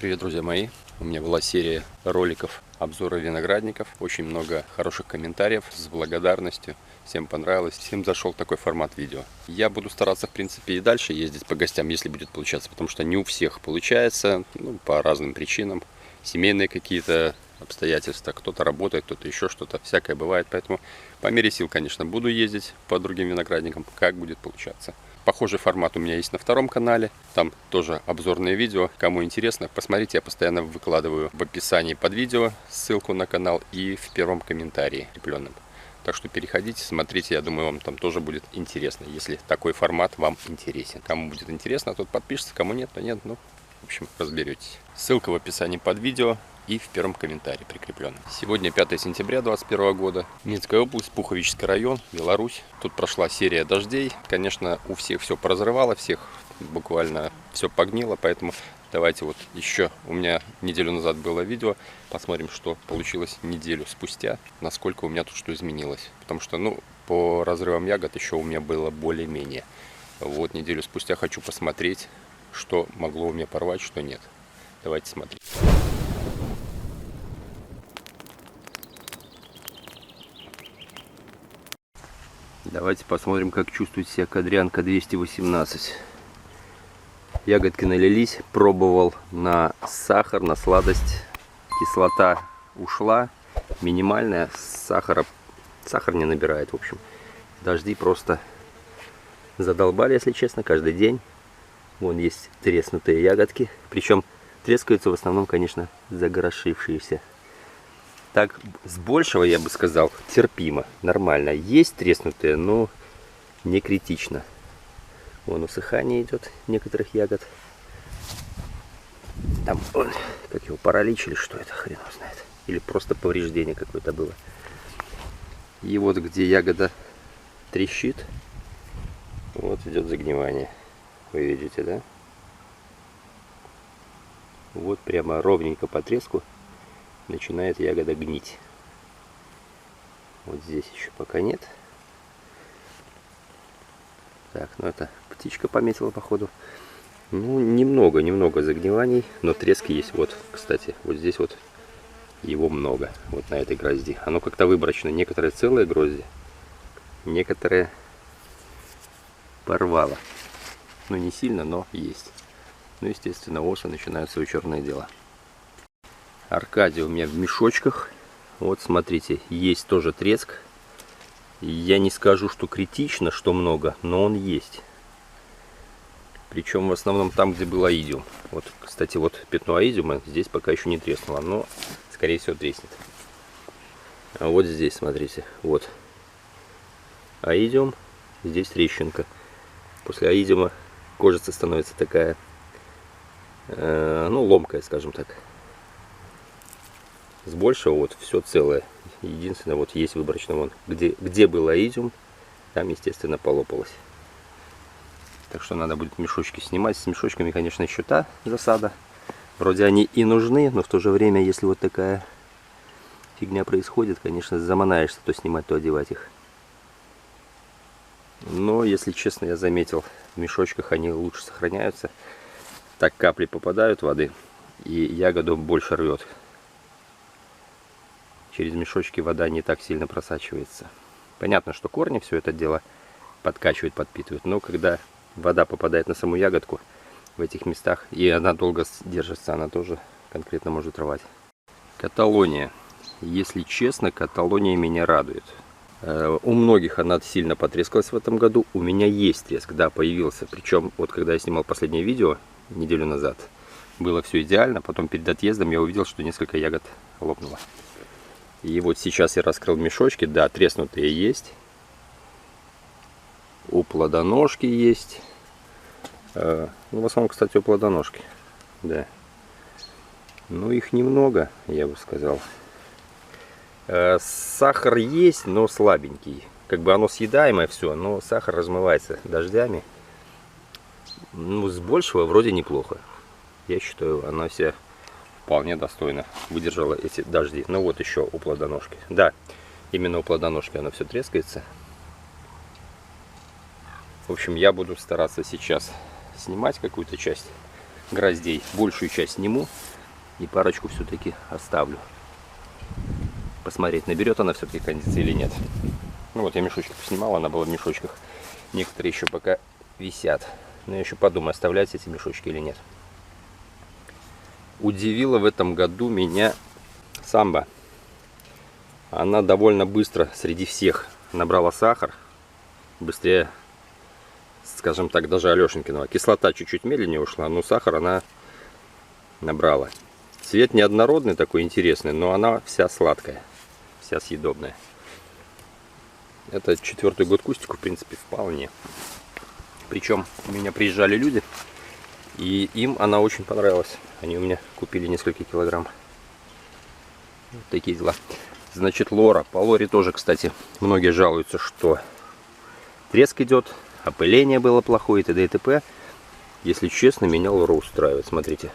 Привет, друзья мои! У меня была серия роликов обзора виноградников. Очень много хороших комментариев с благодарностью. Всем понравилось, всем зашел такой формат видео. Я буду стараться, в принципе, и дальше ездить по гостям, если будет получаться, потому что не у всех получается, по разным причинам. Семейные какие-то обстоятельства, кто-то работает, кто-то еще что-то, всякое бывает. Поэтому по мере сил, конечно, буду ездить по другим виноградникам, как будет получаться. Похожий формат у меня есть на втором канале, там тоже обзорные видео. Кому интересно, посмотрите, я постоянно выкладываю в описании под видео ссылку на канал и в первом комментарии прикрепленном. Так что переходите, смотрите, я думаю, вам там тоже будет интересно, если такой формат вам интересен. Кому будет интересно, тот подпишется, кому нет, то нет, в общем, разберетесь. Ссылка в описании под видео и в первом комментарии прикреплен. Сегодня 5 сентября 2021 года. Минская область, Пуховический район, Беларусь. Тут прошла серия дождей. Конечно, у всех все поразрывало, всех буквально все погнило. Поэтому давайте вот еще, у меня неделю назад было видео. Посмотрим, что получилось неделю спустя. Насколько у меня тут что изменилось. Потому что, по разрывам ягод еще у меня было более-менее. Вот неделю спустя хочу посмотреть, что могло у меня порвать, что нет. Давайте смотреть. Давайте посмотрим, как чувствует себя кадрянка 218. Ягодки налились, пробовал на сахар, на сладость. Кислота ушла, минимальная, сахар не набирает, в общем. Дожди просто задолбали, если честно, каждый день. Вон есть треснутые ягодки, причем трескаются в основном, конечно, загорошившиеся. Так, с большего, я бы сказал, терпимо, нормально. Есть треснутые, но не критично. Вон усыхание идет некоторых ягод. Там, как его, паралич или что это, хрен его знает. Или просто повреждение какое-то было. И вот где ягода трещит, вот идет загнивание. Вы видите, да? Вот прямо ровненько по треску начинает ягода гнить. Вот здесь еще пока нет. Так, это птичка пометила, походу. Немного загниваний, но треск есть. Вот, кстати, вот здесь вот его много. Вот на этой грозди. Оно как-то выборочно. Некоторые целые грозди, некоторые порвало. Не сильно, но есть. Естественно, осы начинают свое черное дело. Аркадия у меня в мешочках. Вот смотрите, есть тоже треск. Я не скажу, что критично, что много, но он есть. Причем в основном там, где был аидиум. Вот, кстати, вот пятно аидиума здесь пока еще не треснуло, но скорее всего треснет. А вот здесь, смотрите, вот аидиум, здесь трещинка. После аидиума кожица становится такая, ломкая, скажем так. С большего вот все целое. Единственное, вот есть выборочно, вон, где был аидиум, там, естественно, полопалось. Так что надо будет мешочки снимать. С мешочками, конечно, еще та засада. Вроде они и нужны, но в то же время, если вот такая фигня происходит, конечно, заманаешься то снимать, то одевать их. Но, если честно, я заметил, в мешочках они лучше сохраняются. Так капли попадают воды, и ягоду больше рвет. Через мешочки вода не так сильно просачивается. Понятно, что корни все это дело подкачивают, подпитывают. Но когда вода попадает на саму ягодку в этих местах, и она долго держится, она тоже конкретно может рвать. Каталония. Если честно, каталония меня радует. У многих она сильно потрескалась в этом году. У меня есть треск, да, появился. Причем, вот когда я снимал последнее видео, неделю назад, было все идеально. Потом перед отъездом я увидел, что несколько ягод лопнуло. И вот сейчас я раскрыл мешочки. Да, треснутые есть. У плодоножки есть. В основном, кстати, у плодоножки. Да. Их немного, я бы сказал. Сахар есть, но слабенький. Как бы оно съедаемое все, но сахар размывается дождями. С большего вроде неплохо. Я считаю, она себя вполне достойно выдержала эти дожди. Вот еще у плодоножки. Да, именно у плодоножки оно все трескается. В общем, я буду стараться сейчас снимать какую-то часть гроздей. Большую часть сниму и парочку все-таки оставлю. Посмотреть, наберет она все-таки кондиции или нет. Ну вот я мешочки поснимал, она была в мешочках. Некоторые еще пока висят. Но я еще подумаю, оставлять эти мешочки или нет. Удивила в этом году меня самба. Она довольно быстро среди всех набрала сахар. Быстрее, скажем так, даже Алешенькиного. Кислота чуть-чуть медленнее ушла, но сахар она набрала. Цвет неоднородный такой интересный, но она вся сладкая, вся съедобная. Это 4-й год кустику, в принципе, вполне. Причем у меня приезжали люди, и им она очень понравилась. Они у меня купили несколько килограмм. Вот такие дела. Значит, лора. По лоре тоже, кстати, многие жалуются, что треск идет, опыление было плохое, и т.д. и т.п. Если честно, меня лора устраивает. Смотрите.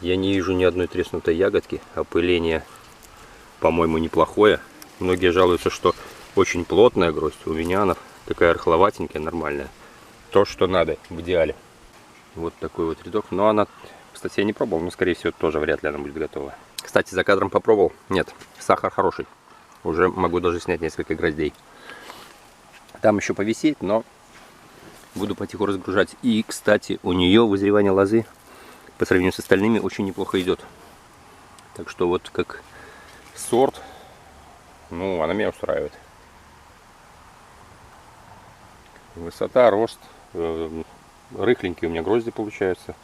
Я не вижу ни одной треснутой ягодки. Опыление, по-моему, неплохое. Многие жалуются, что очень плотная гроздь. У меня она такая рыхловатенькая, нормальная. То, что надо, в идеале. Вот такой вот рядок. Но она, кстати, я не пробовал, но, скорее всего, тоже вряд ли она будет готова. Кстати, за кадром попробовал. Нет, сахар хороший. Уже могу даже снять несколько гроздей. Там еще повисеть, но буду потихоньку разгружать. И, кстати, у нее вызревание лозы по сравнению с остальными очень неплохо идет. Так что вот как сорт, ну, она меня устраивает. Высота, рост, рыхленькие у меня грозди получаются.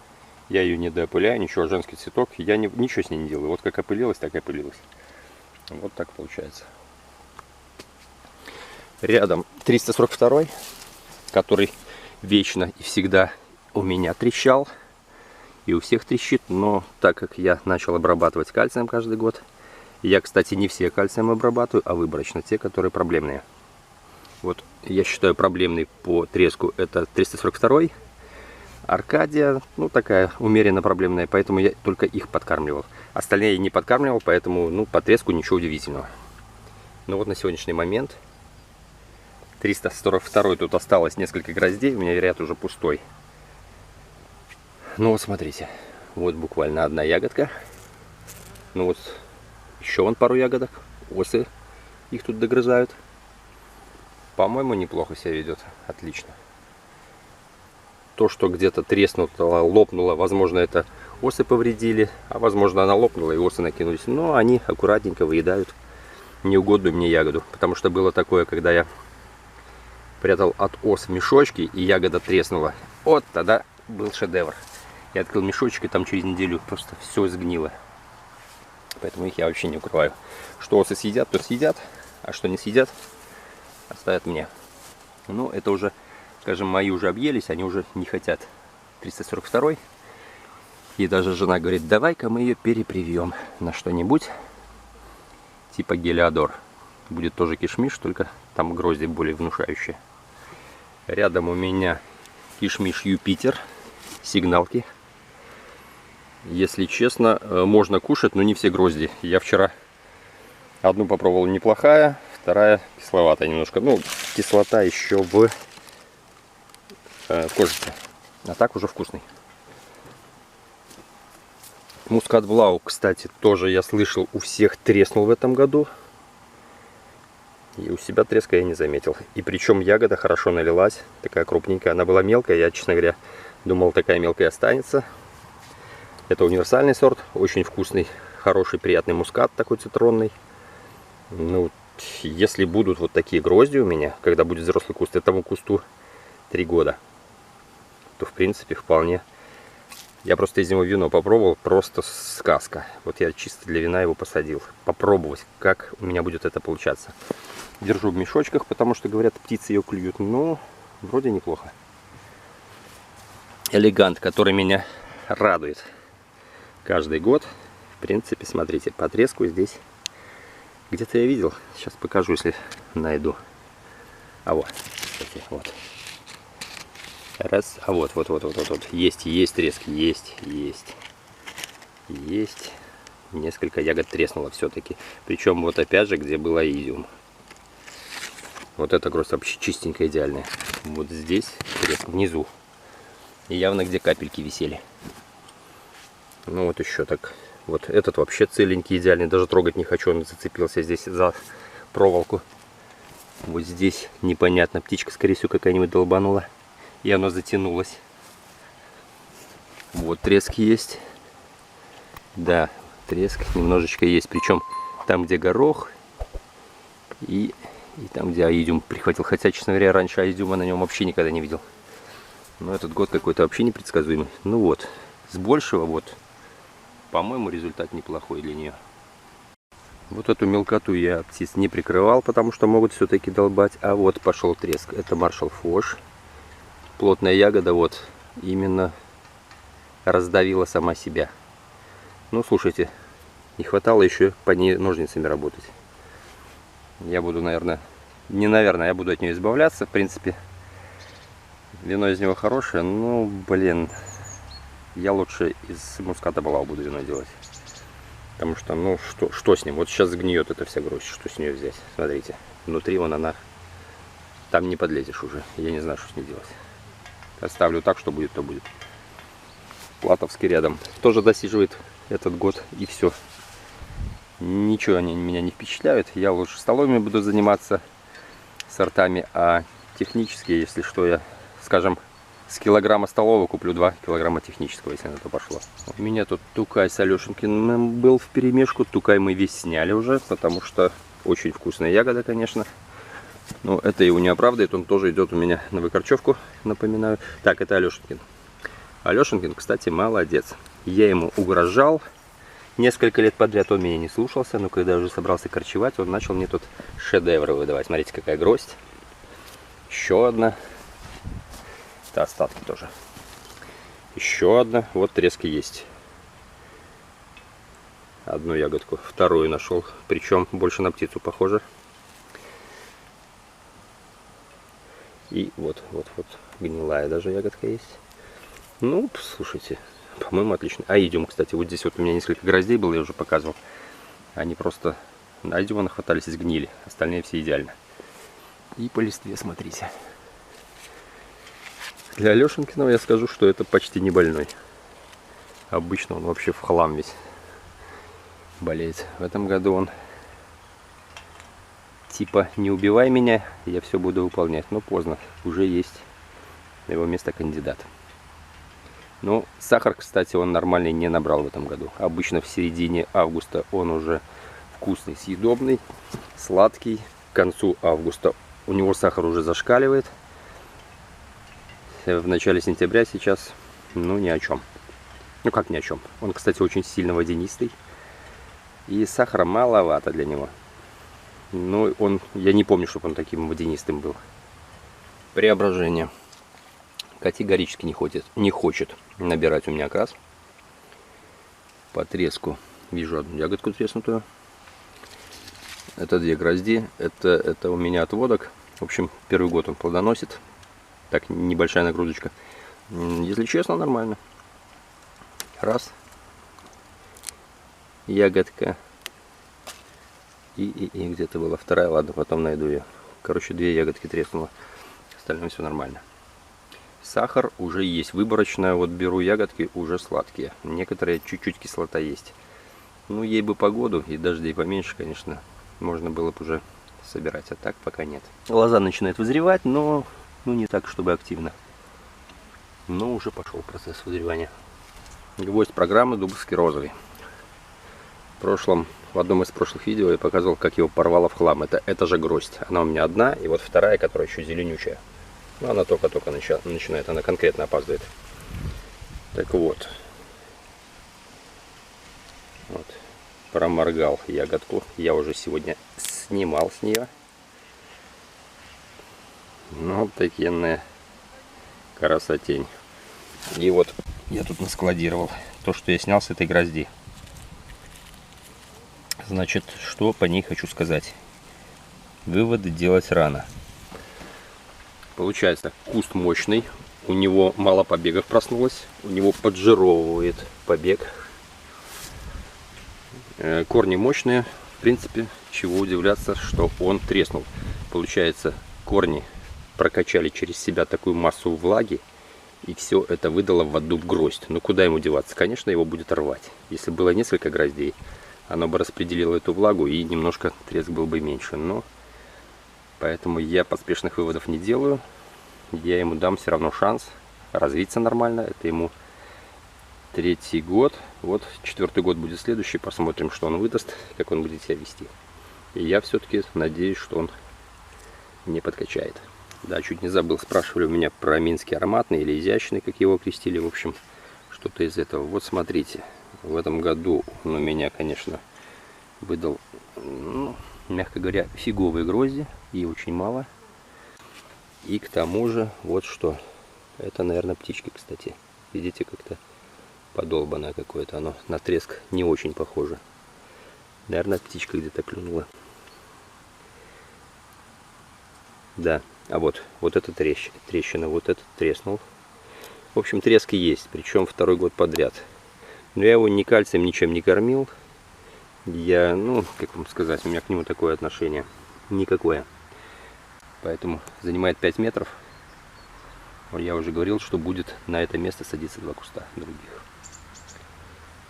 Я ее не доопыляю, ничего, женский цветок. Я ничего с ней не делаю. Вот как опылилась, так и опылилась. Вот так получается. Рядом 342, который вечно и всегда у меня трещал. И у всех трещит. Но так как я начал обрабатывать кальцием каждый год. Я, кстати, не все кальцием обрабатываю, а выборочно те, которые проблемные. Вот я считаю проблемный по треску это 342. Аркадия, ну, такая умеренно проблемная, поэтому я только их подкармливал. Остальные я не подкармливал, поэтому, ну, по треску ничего удивительного. Но вот на сегодняшний момент 342 тут осталось несколько гроздей, у меня ряд уже пустой. Ну вот смотрите, вот буквально одна ягодка. Ну вот еще вон пару ягодок, осы их тут догрызают. По-моему, неплохо себя ведет, отлично. То, что где-то треснуло, лопнуло, возможно, это осы повредили, а возможно, она лопнула и осы накинулись. Но они аккуратненько выедают неугодную мне ягоду. Потому что было такое, когда я прятал от ос мешочки и ягода треснула. Вот тогда был шедевр. Я открыл мешочек, и там через неделю просто все сгнило. Поэтому их я вообще не укрываю. Что осы съедят, то съедят, а что не съедят, оставят мне. Ну, это уже... Скажем, мои уже объелись, они уже не хотят 342. И даже жена говорит, давай-ка мы ее перепривьем на что-нибудь типа Гелиодор. Будет тоже кишмиш, только там грозди более внушающие. Рядом у меня кишмиш Юпитер, сигналки. Если честно, можно кушать, но не все грозди. Я вчера одну попробовал, неплохая, вторая кисловатая немножко. Ну, кислота еще в кожице, а так уже вкусный. Мускат Блау, кстати, тоже я слышал, у всех треснул в этом году. И у себя треска я не заметил. И причем ягода хорошо налилась, такая крупненькая. Она была мелкая, я, честно говоря, думал, такая мелкая останется. Это универсальный сорт, очень вкусный, хороший, приятный мускат, такой цитронный. Ну, если будут вот такие грозди у меня, когда будет взрослый куст, этому кусту 3 года. То в принципе вполне. Я просто из него вино попробовал, просто сказка. Вот я чисто для вина его посадил. Попробовать, как у меня будет это получаться. Держу в мешочках, потому что, говорят, птицы ее клюют. Но вроде неплохо. Элегант, который меня радует каждый год. В принципе, смотрите, по треску здесь где-то я видел. Сейчас покажу, если найду. А вот, кстати, вот. Раз, а вот. Есть треск, есть. Несколько ягод треснуло все-таки. Причем вот опять же, где была изюм. Вот эта гроздь вообще чистенькая, идеальная. Вот здесь треск внизу. И явно где капельки висели. Ну вот еще так. Вот этот вообще целенький, идеальный. Даже трогать не хочу, он зацепился здесь за проволоку. Вот здесь непонятно. Птичка, скорее всего, какая-нибудь долбанула. И оно затянулось. Вот треск есть. Да, треск немножечко есть. Причем там, где горох, и там, где аидиум прихватил. Хотя, честно говоря, раньше аидиума на нем вообще никогда не видел. Но этот год какой-то вообще непредсказуемый. Ну вот, с большего вот, по-моему, результат неплохой для нее. Вот эту мелкоту я птиц не прикрывал, потому что могут все-таки долбать. А вот пошел треск. Это Marshall Foch. Плотная ягода вот именно раздавила сама себя. Ну, слушайте, не хватало еще по ней ножницами работать. Я буду, наверное, я буду от нее избавляться, в принципе. Вино из него хорошее, но, блин, я лучше из муската балау буду вино делать. Потому что, ну, что с ним? Вот сейчас сгниет эта вся гроздь, что с нее взять? Смотрите, внутри вон она, там не подлезешь уже. Я не знаю, что с ней делать. Оставлю так, что будет, то будет. Платовский рядом тоже досиживает этот год, и все. Ничего они меня не впечатляют. Я лучше столовыми буду заниматься, сортами, а технически, если что, я, скажем, с килограмма столового куплю 2 килограмма технического, если на то пошло. У меня тут Тукай с Алешенькиным был вперемешку. Тукай мы весь сняли уже, потому что очень вкусная ягода, конечно. Но это его не оправдывает, он тоже идет у меня на выкорчевку, напоминаю. Так, это Алешенькин. Алешенькин, кстати, молодец. Я ему угрожал. Несколько лет подряд он меня не слушался, но когда я уже собрался корчевать, он начал мне тут шедевры выдавать. Смотрите, какая гроздь. Еще одна. Это остатки тоже. Еще одна. Вот трески есть. Одну ягодку. Вторую нашел. Причем больше на птицу похоже. И вот гнилая даже ягодка есть. Ну, слушайте. По-моему, отлично. Аидиум, кстати, вот здесь вот у меня несколько гроздей было, я уже показывал. Они просто на аидиума нахватались и сгнили. Остальные все идеально. И по листве, смотрите. Для Алешенькиного я скажу, что это почти не больной. Обычно он вообще в хлам весь болеет. В этом году он типа не убивай меня, я все буду выполнять. Но поздно, уже есть на его место кандидат. Ну, сахар, кстати, он нормальный не набрал в этом году. Обычно в середине августа он уже вкусный, съедобный, сладкий. К концу августа у него сахар уже зашкаливает. В начале сентября сейчас, ну, ни о чем. Ну, как ни о чем. Он, кстати, очень сильно водянистый. И сахара маловато для него. Но я не помню, чтобы он таким водянистым был. Преображение. Категорически не хочет набирать у меня окрас. По треску вижу одну ягодку треснутую. Это 2 грозди. Это у меня отводок. В общем, первый год он плодоносит. Так, небольшая нагрузочка. Если честно, нормально. Раз. Ягодка. И где-то была вторая. Ладно, потом найду ее. Короче, 2 ягодки треснуло. Остальное все нормально. Сахар уже есть. Выборочно вот беру ягодки, уже сладкие. Некоторые чуть-чуть кислота есть. Ну, ей бы погоду и дождей поменьше, конечно. Можно было бы уже собирать. А так пока нет. Лоза начинает вызревать, но не так, чтобы активно. Но уже пошел процесс вызревания. Гвоздь программы Дубовский розовый. В одном из прошлых видео я показывал, как его порвало в хлам. Это же гроздь. Она у меня одна, и вот вторая, которая еще зеленючая. Но она только-только начинает, она конкретно опаздывает. Так вот. Проморгал ягодку. Я уже сегодня снимал с нее. Ну, такенная красотень. И вот я тут наскладировал то, что я снял с этой грозди. Значит, что по ней хочу сказать. Выводы делать рано. Получается, куст мощный. У него мало побегов проснулось. У него поджировывает побег. Корни мощные. В принципе, чего удивляться, что он треснул. Получается, корни прокачали через себя такую массу влаги. И все это выдало в одну гроздь. Ну куда ему деваться? Конечно, его будет рвать. Если было несколько гроздей, оно бы распределило эту влагу и немножко треск был бы меньше. Но поэтому я поспешных выводов не делаю. Я ему дам все равно шанс развиться нормально. Это ему 3-й год. Вот 4-й год будет следующий. Посмотрим, что он выдаст, как он будет себя вести. И я все-таки надеюсь, что он не подкачает. Да, чуть не забыл. Спрашивали у меня про минский ароматный или изящный, как его крестили. В общем, что-то из этого. Вот смотрите. В этом году он у меня, конечно, выдал, ну, мягко говоря, фиговые грозди. И очень мало. И к тому же, вот что. Это, наверное, птички, кстати. Видите, как-то подолбанное какое-то. Оно на треск не очень похоже. Наверное, птичка где-то клюнула. Да. А вот эта трещина, вот этот треснул. В общем, трески есть, причем 2-й год подряд. Но я его ни кальцием, ничем не кормил. Я, ну, как вам сказать, у меня к нему такое отношение. Никакое. Поэтому занимает 5 метров. Я уже говорил, что будет на это место садиться 2 куста других.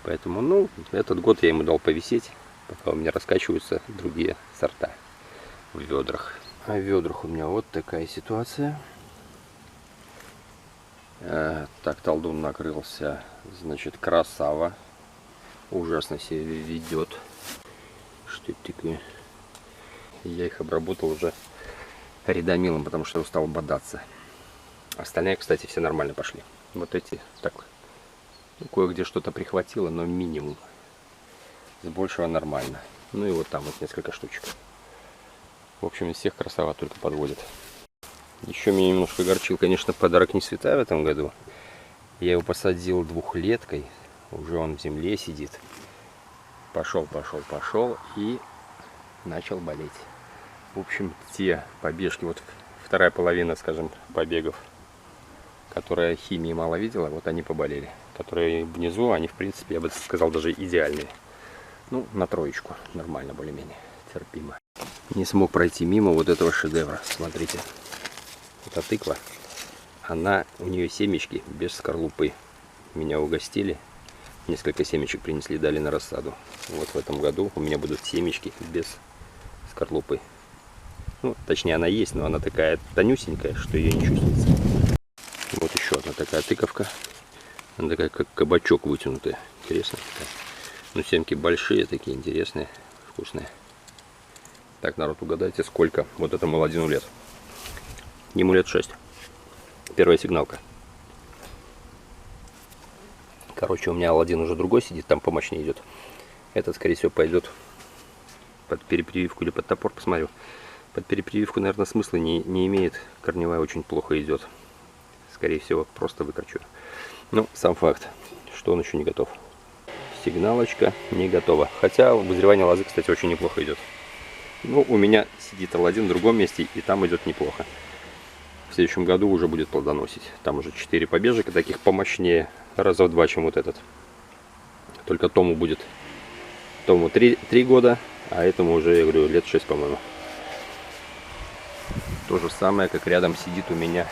Поэтому, ну, этот год я ему дал повисеть, пока у меня раскачиваются другие сорта в ведрах. А в ведрах у меня вот такая ситуация. Так, талдун накрылся. Значит, красава. Ужасно себя ведет. Что это такое? Я их обработал уже редомилом, потому что устал бодаться. Остальные, кстати, все нормально пошли. Вот эти так. Ну, кое-где что-то прихватило, но минимум. С большего нормально. Ну и вот там вот несколько штучек. В общем, из всех красава только подводит. Еще меня немножко огорчил, конечно, подарок не святая в этом году. Я его посадил 2-леткой. Уже он в земле сидит. Пошел и начал болеть. В общем, те побежки, вот 2-я половина, скажем, побегов, которые химии мало видела, вот они поболели. Которые внизу, они, в принципе, я бы сказал, даже идеальные. Ну, на 3 нормально, более-менее, терпимо. Не смог пройти мимо вот этого шедевра. Смотрите, эта тыква, она, у нее семечки без скорлупы. Меня угостили, несколько семечек принесли, дали на рассаду. Вот в этом году у меня будут семечки без скорлупы. Ну, точнее, она есть, но она такая тонюсенькая, что ее не чувствуется. Вот еще одна такая тыковка. Она такая, как кабачок вытянутая. Интересная такая. Ну, семки большие, такие интересные, вкусные. Так, народ, угадайте, сколько вот этому Аладдину лет? Ему лет 6. 1-я сигналка. Короче, у меня Аладдин уже другой сидит, там помощнее идет. Этот, скорее всего, пойдет под перепрививку или под топор, посмотрю. Под перепрививку, наверное, смысла не имеет. Корневая очень плохо идет. Скорее всего, просто выкорчу. Ну, сам факт, что он еще не готов. Сигналочка не готова. Хотя вызревание лозы, кстати, очень неплохо идет. Ну, у меня сидит Аладдин в другом месте, и там идет неплохо. В следующем году уже будет плодоносить. Там уже 4 побежика, таких помощнее, раза в 2, чем вот этот. Только тому будет, тому 3 года, а этому уже, я говорю, лет 6, по-моему. То же самое, как рядом сидит у меня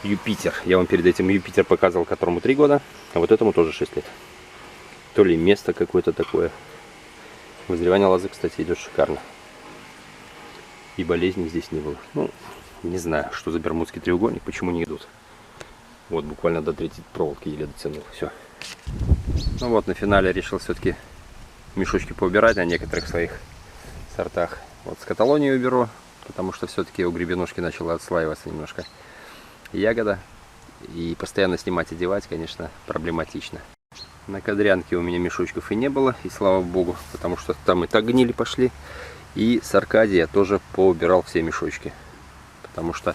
Юпитер. Я вам перед этим Юпитер показывал, которому 3 года, а вот этому тоже 6 лет. То ли место какое-то такое. Вызревание лозы, кстати, идет шикарно. И болезней здесь не было. Ну, не знаю, что за бермудский треугольник, почему не идут. Вот, буквально до 3 проволоки еле дотянул. Все. Ну вот, на финале решил все-таки мешочки поубирать на некоторых своих сортах. Вот с Каталонии уберу, потому что все-таки у гребенушки начала отслаиваться немножко ягода. И постоянно снимать, одевать, конечно, проблематично. На Кадрянке у меня мешочков и не было, и слава богу, потому что там и так гнили пошли. И с Аркадией я тоже поубирал все мешочки. Потому что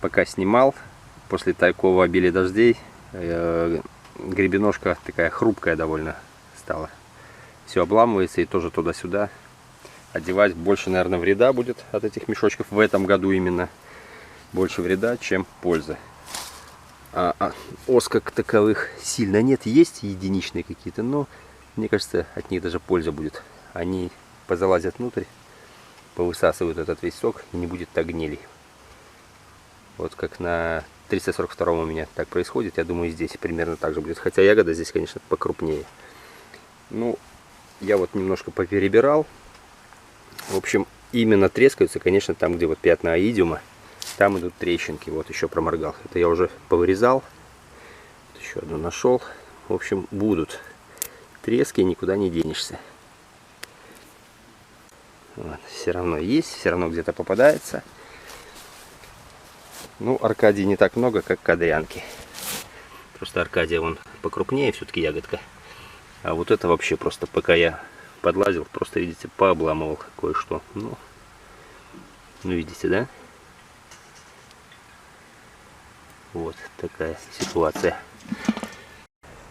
пока снимал, после такого обилия дождей, гребеножка такая хрупкая довольно стала. Все обламывается и тоже туда-сюда. Одевать больше, наверное, вреда будет от этих мешочков в этом году именно. Больше вреда, чем пользы. Ос как таковых сильно нет. Есть единичные какие-то, но мне кажется, от них даже польза будет. Они позалазят внутрь, повысасывают этот весь сок и не будет так гнилей. Вот как на 342 у меня так происходит. Я думаю, здесь примерно так же будет. Хотя ягода здесь, конечно, покрупнее. Ну, я вот немножко поперебирал. В общем, именно трескаются, конечно, там, где вот пятна аидиума. Там идут трещинки. Вот еще проморгал. Это я уже повырезал. Еще одну нашел. В общем, будут трески, никуда не денешься. Вот, все равно есть, все равно где-то попадается. Ну, Аркадии не так много, как кадрянки. Просто Аркадия, он покрупнее все-таки ягодка. А вот это вообще просто, пока я подлазил, просто, видите, пообламывал кое-что. Ну, видите, да? Вот такая ситуация.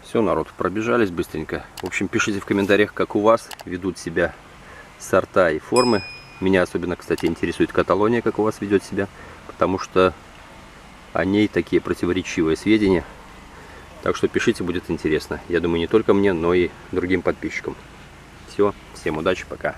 Все, народ, пробежались быстренько. В общем, пишите в комментариях, как у вас ведут себя сорта и формы. Меня особенно, кстати, интересует Каталония, как у вас ведет себя, потому что о ней такие противоречивые сведения. Так что пишите, будет интересно. Я думаю, не только мне, но и другим подписчикам. Все, всем удачи, пока.